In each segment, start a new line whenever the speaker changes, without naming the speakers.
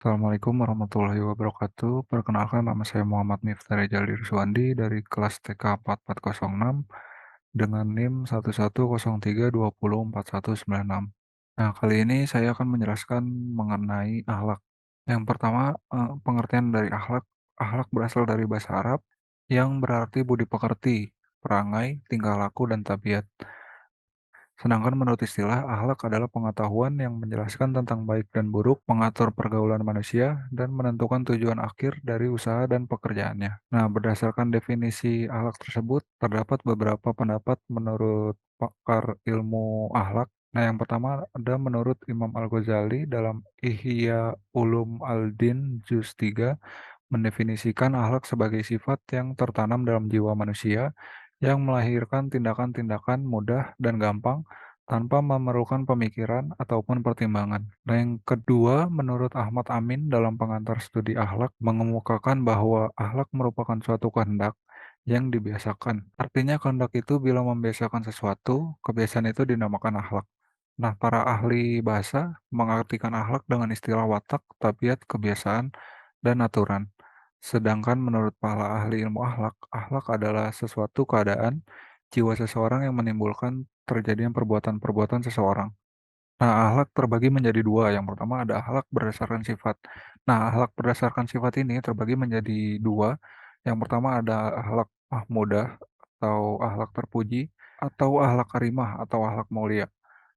Assalamualaikum warahmatullahi wabarakatuh. Perkenalkan nama saya Muhammad Miftah Rizal Suwandi dari kelas TK 4406 dengan NIM 1103204196. Nah, kali ini saya akan menjelaskan mengenai akhlak. Yang pertama, pengertian dari akhlak. Akhlak berasal dari bahasa Arab yang berarti budi pekerti, perangai, tingkah laku, dan tabiat. Sedangkan menurut istilah, akhlak adalah pengetahuan yang menjelaskan tentang baik dan buruk, mengatur pergaulan manusia, dan menentukan tujuan akhir dari usaha dan pekerjaannya. Nah, berdasarkan definisi akhlak tersebut, terdapat beberapa pendapat menurut pakar ilmu akhlak. Nah, yang pertama ada menurut Imam Al-Ghazali dalam Ihya Ulum Al-Din Juz 3 mendefinisikan akhlak sebagai sifat yang tertanam dalam jiwa manusia yang melahirkan tindakan-tindakan mudah dan gampang tanpa memerlukan pemikiran ataupun pertimbangan. Nah, yang kedua, menurut Ahmad Amin dalam pengantar studi akhlak mengemukakan bahwa akhlak merupakan suatu kehendak yang dibiasakan. Artinya kehendak itu bila membiasakan sesuatu, kebiasaan itu dinamakan akhlak. Nah, para ahli bahasa mengartikan akhlak dengan istilah watak, tabiat, kebiasaan, dan aturan. Sedangkan menurut para ahli ilmu akhlak, akhlak adalah sesuatu keadaan jiwa seseorang yang menimbulkan terjadinya perbuatan-perbuatan seseorang. Nah, akhlak terbagi menjadi dua. Yang pertama ada akhlak berdasarkan sifat. Nah, akhlak berdasarkan sifat ini terbagi menjadi dua. Yang pertama ada akhlak mahmudah atau akhlak terpuji, atau akhlak karimah atau akhlak mulia.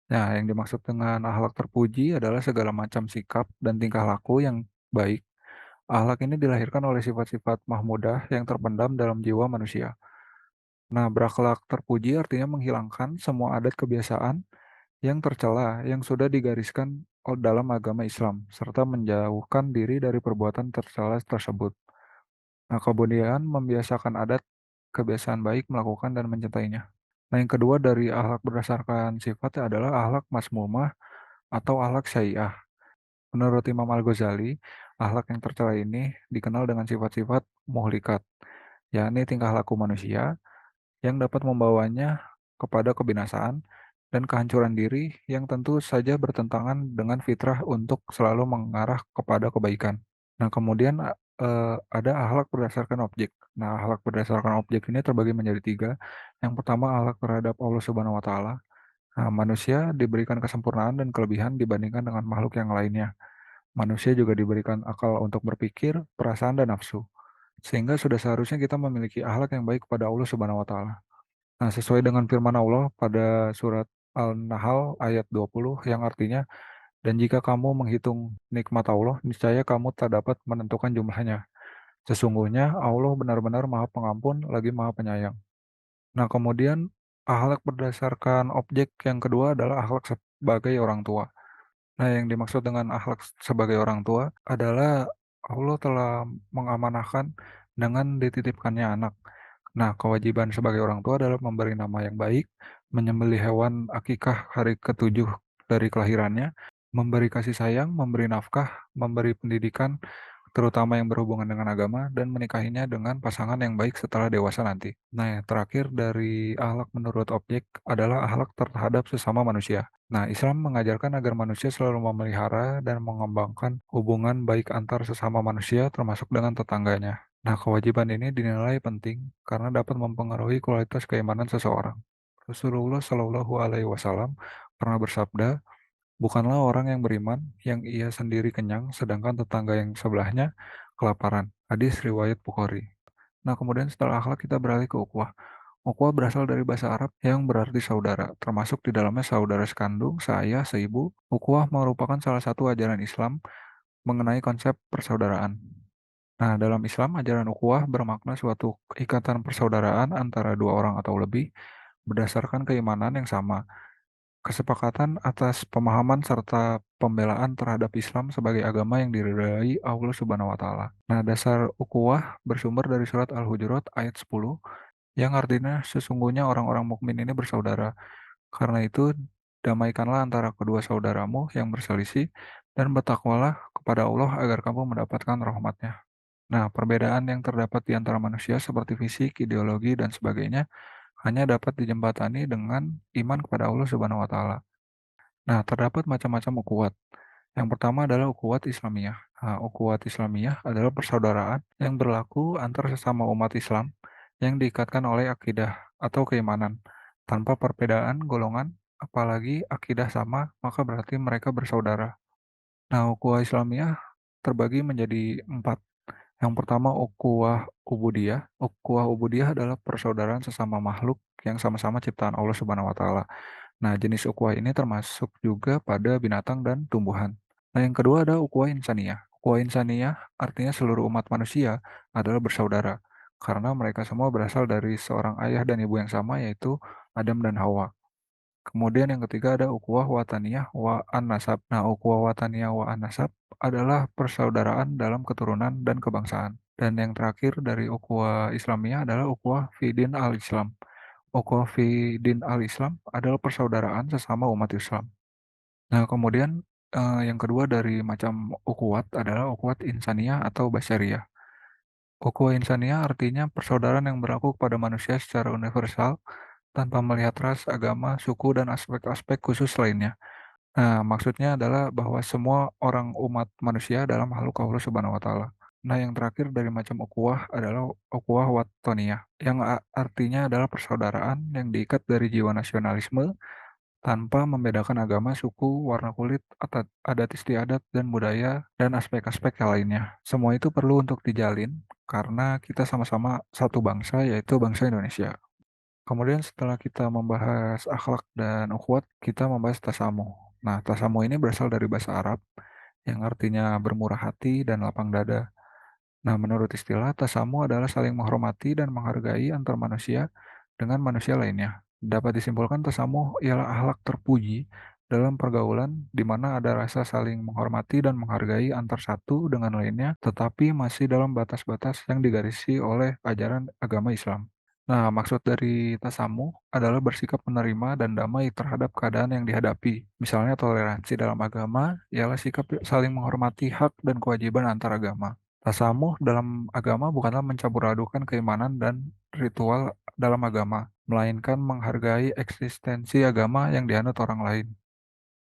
Nah, yang dimaksud dengan akhlak terpuji adalah segala macam sikap dan tingkah laku yang baik. Akhlak ini dilahirkan oleh sifat-sifat mahmudah yang terpendam dalam jiwa manusia. Nah, berakhlak terpuji artinya menghilangkan semua adat kebiasaan yang tercela yang sudah digariskan dalam agama Islam, serta menjauhkan diri dari perbuatan tercela tersebut. Nah, kemudian membiasakan adat kebiasaan baik melakukan dan mencintainya. Nah, yang kedua dari akhlak berdasarkan sifatnya adalah akhlak masmumah atau akhlak syai'ah. Menurut Imam Al-Ghazali, akhlak yang tercela ini dikenal dengan sifat-sifat muhlikat, yakni tingkah laku manusia yang dapat membawanya kepada kebinasaan dan kehancuran diri yang tentu saja bertentangan dengan fitrah untuk selalu mengarah kepada kebaikan. Nah, kemudian ada akhlak berdasarkan objek. Nah, akhlak berdasarkan objek ini terbagi menjadi tiga. Yang pertama, akhlak terhadap Allah Subhanahu wa Ta'ala. Nah, manusia diberikan kesempurnaan dan kelebihan dibandingkan dengan makhluk yang lainnya. Manusia juga diberikan akal untuk berpikir, perasaan, dan nafsu. Sehingga sudah seharusnya kita memiliki akhlak yang baik kepada Allah Subhanahu wa Ta'ala. Nah, sesuai dengan firman Allah pada surat Al-Nahl ayat 20 yang artinya, dan jika kamu menghitung nikmat Allah, niscaya kamu tak dapat menentukan jumlahnya. Sesungguhnya Allah benar-benar Maha Pengampun lagi Maha Penyayang. Nah, kemudian akhlak berdasarkan objek yang kedua adalah akhlak sebagai orang tua. Nah, yang dimaksud dengan akhlak sebagai orang tua adalah Allah telah mengamanahkan dengan dititipkannya anak. Nah, kewajiban sebagai orang tua adalah memberi nama yang baik, menyembelih hewan akikah hari ketujuh dari kelahirannya, memberi kasih sayang, memberi nafkah, memberi pendidikan, terutama yang berhubungan dengan agama, dan menikahinya dengan pasangan yang baik setelah dewasa nanti. Nah, yang terakhir dari akhlak menurut objek adalah akhlak terhadap sesama manusia. Nah, Islam mengajarkan agar manusia selalu memelihara dan mengembangkan hubungan baik antar sesama manusia termasuk dengan tetangganya. Nah, kewajiban ini dinilai penting karena dapat mempengaruhi kualitas keimanan seseorang. Rasulullah Shallallahu Alaihi Wasallam pernah bersabda, bukanlah orang yang beriman yang ia sendiri kenyang, sedangkan tetangga yang sebelahnya kelaparan. Hadis riwayat Bukhari. Nah, kemudian setelah akhlak kita beralih ke ukhuwah. Ukhuwah berasal dari bahasa Arab yang berarti saudara, termasuk di dalamnya saudara sekandung, seayah, seibu. Ukhuwah merupakan salah satu ajaran Islam mengenai konsep persaudaraan. Nah, dalam Islam, ajaran ukhuwah bermakna suatu ikatan persaudaraan antara dua orang atau lebih berdasarkan keimanan yang sama, kesepakatan atas pemahaman serta pembelaan terhadap Islam sebagai agama yang diridhai Allah Subhanahu wa taala. Nah, dasar ukhuwah bersumber dari surat Al-Hujurat ayat 10 yang artinya sesungguhnya orang-orang mukmin ini bersaudara. Karena itu, damaikanlah antara kedua saudaramu yang berselisih dan bertakwalah kepada Allah agar kamu mendapatkan rahmatnya. Nah, perbedaan yang terdapat di antara manusia seperti fisik, ideologi, dan sebagainya hanya dapat dijembatani dengan iman kepada Allah Subhanahu wa taala. Nah, terdapat macam-macam ukhuwat. Yang pertama adalah ukhuwat Islamiyah. Nah, ukhuwat Islamiyah adalah persaudaraan yang berlaku antar sesama umat Islam yang diikatkan oleh akidah atau keimanan. Tanpa perbedaan golongan, apalagi akidah sama, maka berarti mereka bersaudara. Nah, ukhuwah Islamiyah terbagi menjadi empat. Yang pertama ukhuwah ubudiyah. Ukhuwah ubudiyah adalah persaudaraan sesama makhluk yang sama-sama ciptaan Allah Subhanahu wa taala. Nah, jenis ukhuwah ini termasuk juga pada binatang dan tumbuhan. Nah, yang kedua ada ukhuwah insaniyah. Ukhuwah insaniyah artinya seluruh umat manusia adalah bersaudara karena mereka semua berasal dari seorang ayah dan ibu yang sama yaitu Adam dan Hawa. Kemudian yang ketiga ada ukhuwah wataniyah wa an-nasab. Nah, ukhuwah wataniyah wa an-nasab adalah persaudaraan dalam keturunan dan kebangsaan. Dan yang terakhir dari ukhuwah Islamiyah adalah ukhuwah fidin al-Islam. Ukhuwah fidin al-Islam adalah persaudaraan sesama umat Islam. Nah, kemudian yang kedua dari macam ukhuwat adalah ukhuwat insaniyah atau basyariyah. Ukhuwah insaniyah artinya persaudaraan yang berlaku kepada manusia secara universal tanpa melihat ras, agama, suku, dan aspek-aspek khusus lainnya. Nah, maksudnya adalah bahwa semua orang umat manusia adalah makhluk Allah Subhanahu wa taala. Nah, yang terakhir dari macam ukhuwah adalah ukhuwah watoniyah, yang artinya adalah persaudaraan yang diikat dari jiwa nasionalisme tanpa membedakan agama, suku, warna kulit, adat istiadat, dan budaya, dan aspek-aspek yang lainnya. Semua itu perlu untuk dijalin karena kita sama-sama satu bangsa, yaitu bangsa Indonesia. Kemudian setelah kita membahas akhlak dan ukhuwat, kita membahas tasamuh. Nah, tasamuh ini berasal dari bahasa Arab yang artinya bermurah hati dan lapang dada. Nah, menurut istilah, tasamuh adalah saling menghormati dan menghargai antar manusia dengan manusia lainnya. Dapat disimpulkan tasamuh ialah akhlak terpuji dalam pergaulan di mana ada rasa saling menghormati dan menghargai antar satu dengan lainnya, tetapi masih dalam batas-batas yang digarisi oleh ajaran agama Islam. Nah, maksud dari tasamuh adalah bersikap menerima dan damai terhadap keadaan yang dihadapi. Misalnya toleransi dalam agama ialah sikap saling menghormati hak dan kewajiban antar agama. Tasamuh dalam agama bukanlah mencampuradukan keimanan dan ritual dalam agama, melainkan menghargai eksistensi agama yang dianut orang lain.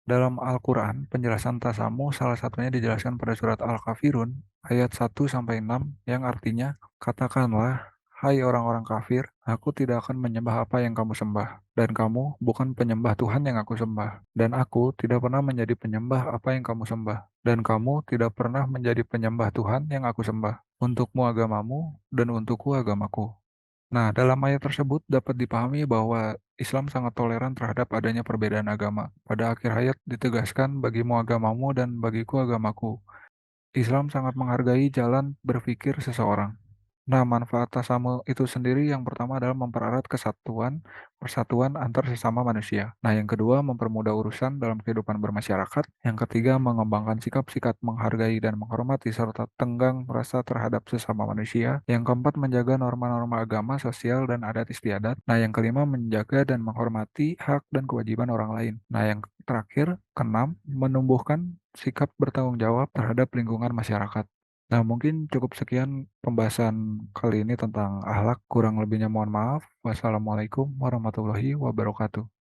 Dalam Al-Quran, penjelasan tasamuh salah satunya dijelaskan pada surat Al-Kafirun ayat 1-6 yang artinya, katakanlah, hai orang-orang kafir, aku tidak akan menyembah apa yang kamu sembah, dan kamu bukan penyembah Tuhan yang aku sembah, dan aku tidak pernah menjadi penyembah apa yang kamu sembah, dan kamu tidak pernah menjadi penyembah Tuhan yang aku sembah. Untukmu agamamu, dan untukku agamaku. Nah, dalam ayat tersebut dapat dipahami bahwa Islam sangat toleran terhadap adanya perbedaan agama. Pada akhir ayat ditegaskan bagimu agamamu dan bagiku agamaku. Islam sangat menghargai jalan berpikir seseorang. Nah, manfaat tasamu itu sendiri yang pertama adalah mempererat kesatuan, persatuan antar sesama manusia. Nah, yang kedua mempermudah urusan dalam kehidupan bermasyarakat. Yang ketiga mengembangkan sikap-sikap menghargai dan menghormati serta tenggang rasa terhadap sesama manusia. Yang keempat menjaga norma-norma agama, sosial, dan adat istiadat. Nah, yang kelima menjaga dan menghormati hak dan kewajiban orang lain. Nah, yang terakhir, keenam, menumbuhkan sikap bertanggung jawab terhadap lingkungan masyarakat. Nah, mungkin cukup sekian pembahasan kali ini tentang akhlak. Kurang lebihnya mohon maaf. Wassalamualaikum warahmatullahi wabarakatuh.